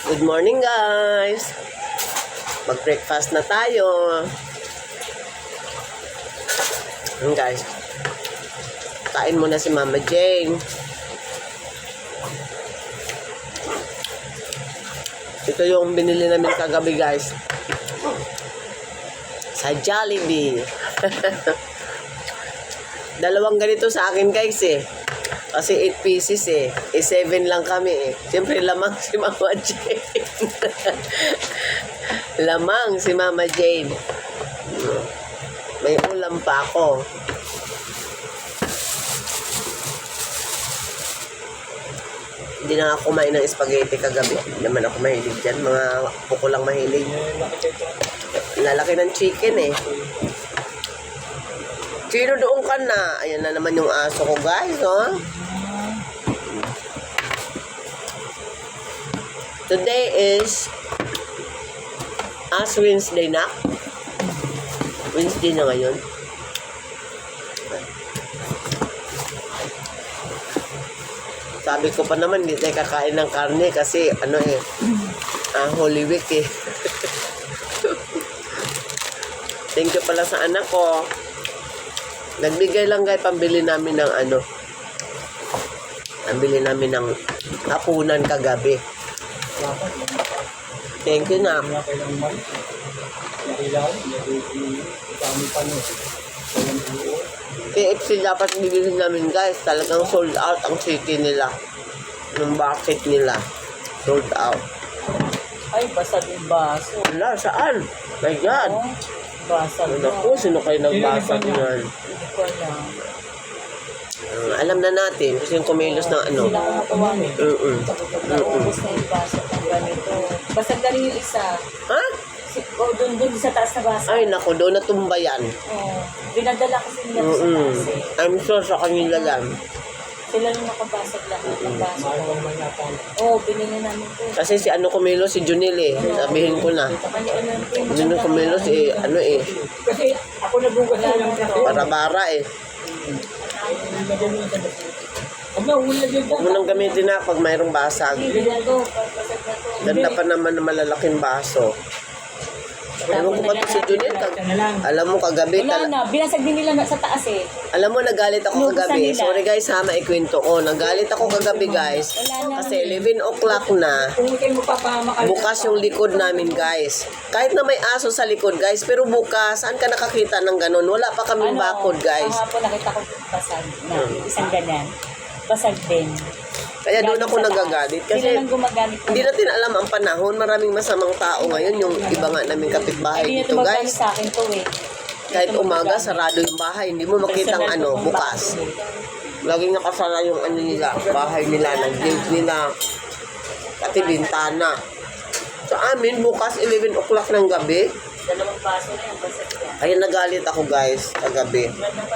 Good morning guys. Mag-breakfast na tayo. Guys. Kain muna si Mama Jane. Ito yung binili namin kagabi guys. Sa Jollibee. Dalawang ganito sa akin guys eh. Kasi 8 pieces eh. 7 lang kami eh. Siyempre lamang si Mama Jane. Lamang si Mama Jane. May ulam pa ako. Hindi na ako kumain ng spaghetti kagabi. Hindi naman ako mahilig dyan. Mga puko lang mahilig. Lalaki ng chicken eh. Sino doon ka na? Ayan na naman yung aso ko guys, oh. Today is Ash Wednesday na. Wednesday na ngayon. Sabi ko pa naman, hindi tayo kakain ng karne kasi ano eh, Holy Week eh. Thank you pala sa anak ko. Nagbigay lang guys, pambili namin ng ano. Pambili namin ng hapunan kagabi. Thank you na. KFC dapat bibili namin guys. Talagang sold out ang chicken nila. Yung bucket nila. Sold out. Ay, basag yung baso. Wala, saan? My God. Oh, basag Ano po, sino kayo nagbasag yan? Hindi ko alam. Alam na natin kasi yung kumilos ng ano. Sila kumatawa eh. Naubos na yung baso ng ganito. Basag na rin yung isa. Ha? Doon sa taas na baso. Ay, naku, doon natumba yan. Oh, binadala kasi nila sa taas eh. I'm sure sa kanila lang. Sila yung nakabasag lahat ng baso. Oh, binili namin ito. Kasi si ano kumilos, si Junil eh. Sabihin ko na. Junil kumilos eh, ano eh. Kasi ako nagugas na lang ito. Para-bara eh. Huwag mo nang gamitin na pag mayroong basag. Ganda pa naman na malalaking baso. Ewan ko ba ito si Junil? Alam mo kagabi. Wala na, binasag din nila sa taas eh. Alam mo, nagalit ako kagabi. Sorry guys ha, maikwento ko. Nagalit ako kagabi guys. Kasi 11 o'clock na. Bukas yung likod namin guys. Kahit na may aso sa likod guys. Pero bukas, saan ka nakakita ng ganun? Wala pa kaming bakod guys. Kahapon nakita ko basag na isang ganyan. Basag din. Kaya doon ako nagagalit. Kasi hindi natin alam ang panahon. Maraming masamang tao ngayon. Yung iba nga namin kapitbahay dito guys. Sa akin to eh. Kahit umaga, sarado yung bahay. Hindi mo makitang ano, bukas. Laging nakasara yung ano nila, bahay nila, ng-gate nila. Pati bintana. Sa amin, bukas 11 o'clock ng gabi. Dalawang baso na yan, basag yan. Kaya nagalit ako guys, kagabi.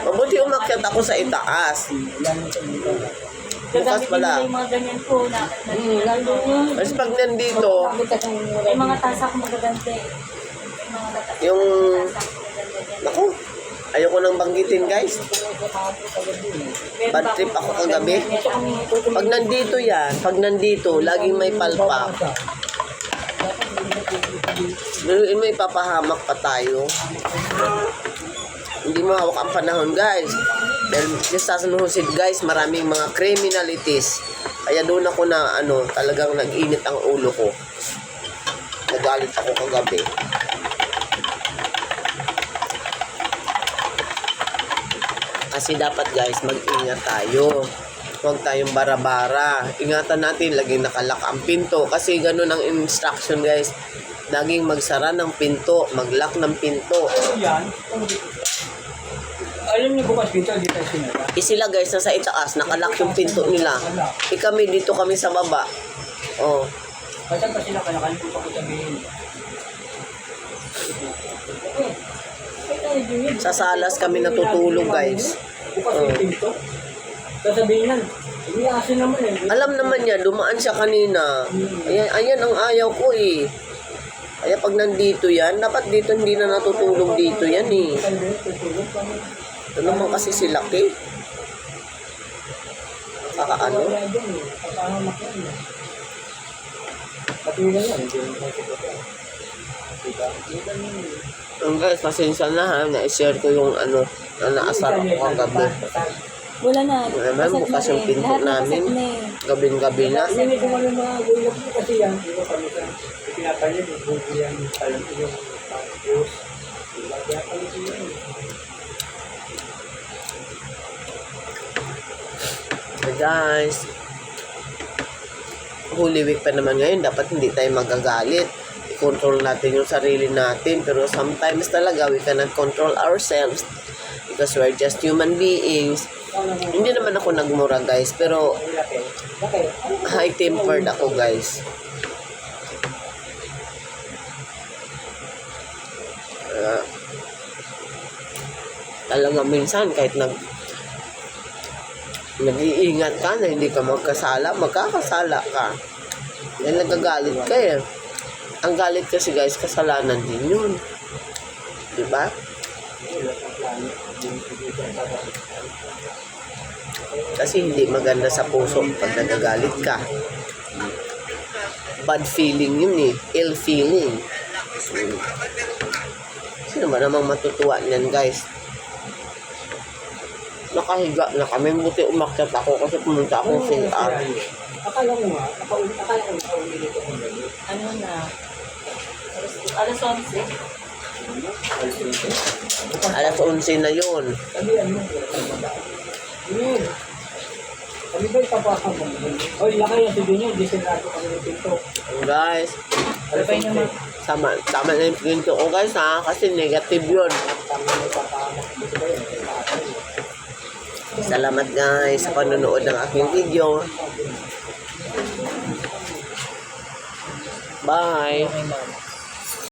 Mabuti umakyat ako sa itaas. Bukas pala. Yung mga ganyan po na. Mas pag nandito, May mga tasa akong magagante. yung... Naku, ayoko nang banggitin guys. Bad trip ako kagabi. Pag nandito yan, pag nandito, laging may palpak. Pero may papahamak pa tayo. Hindi mo hawak ang panahon guys. Dahil sa San guys, maraming mga criminalities. Kaya doon ako na ano, talagang nag-init ang ulo ko. Nagalit ako kagabi. Kasi dapat guys, mag-ingat tayo. Huwag tayong bara-bara. Ingatan natin, laging nakalak ang pinto. Kasi ganun ang instruction guys. Laging magsara ng pinto, mag-lock ng pinto. Alam niyo bukas pinto, di tayo sinara. Sila guys, nasa itaas, nakalock yung pinto nila. Kami, dito kami sa baba. Oh. Kasi pa sila kalimutan ko sabihin. Sa salas kami natutulog guys. Bukas yung pinto. Sasabihin yan, hindi asin naman eh. Alam naman niya, dumaan siya kanina. Ayan ang ayaw ko eh. Kaya pag nandito yan, dapat dito hindi na natutulog dito yan eh. Ito naman kasi si Lucky. Kakaano? Pati basura yan, hindi naman sa baba. Diba? Guys, pasensya na ha, na-share ko yung ano, na naasar ako kagabi. Wala na. Wala naman, Basag bukas na yung rin. pinto Lahat namin. nakasag na eh. Gabing-gabi na. Hindi ko ano mga gulap ko kasi yan. Di ba kami sa pinapanyan, yung bugo yan, yung talang yung juice. Diba? Kaya kami yan. So guys, Holy Week pa naman ngayon, dapat hindi tayo magagalit. I-control natin yung sarili natin, pero sometimes talaga we cannot control ourselves because we're just human beings. Hindi naman ako nagmura guys, pero high-tempered ako guys. Talaga minsan kahit nag-iingat ka na hindi ka magkasala, magkakasala ka. Dahil nagagalit ka eh. Ang galit kasi guys, kasalanan din yun. Diba? Kasi hindi maganda sa puso pag nagagalit ka. Bad feeling yun eh. Ill feeling. Sino ba namang matutuwa niyan guys? Nakahiga na kami. Buti umakyat ako kasi pumunta akong CR. Akala mo nga, akala ko nakaulit ako ngayon. Ano na? Alas 11. Alas 11 na yun. Sabi ano, yun. Sabi ba ipapakam mo? Oy, laki yan si Junyo, di sinrato kami ng pinto. Guys, Ano pa yun naman? tama na yung pinto ko guys ha. Kasi negative yun. Tama na ipapakam. Dito ba yun? Salamat guys sa panonood ng aking video. Bye! Okay, ma'am.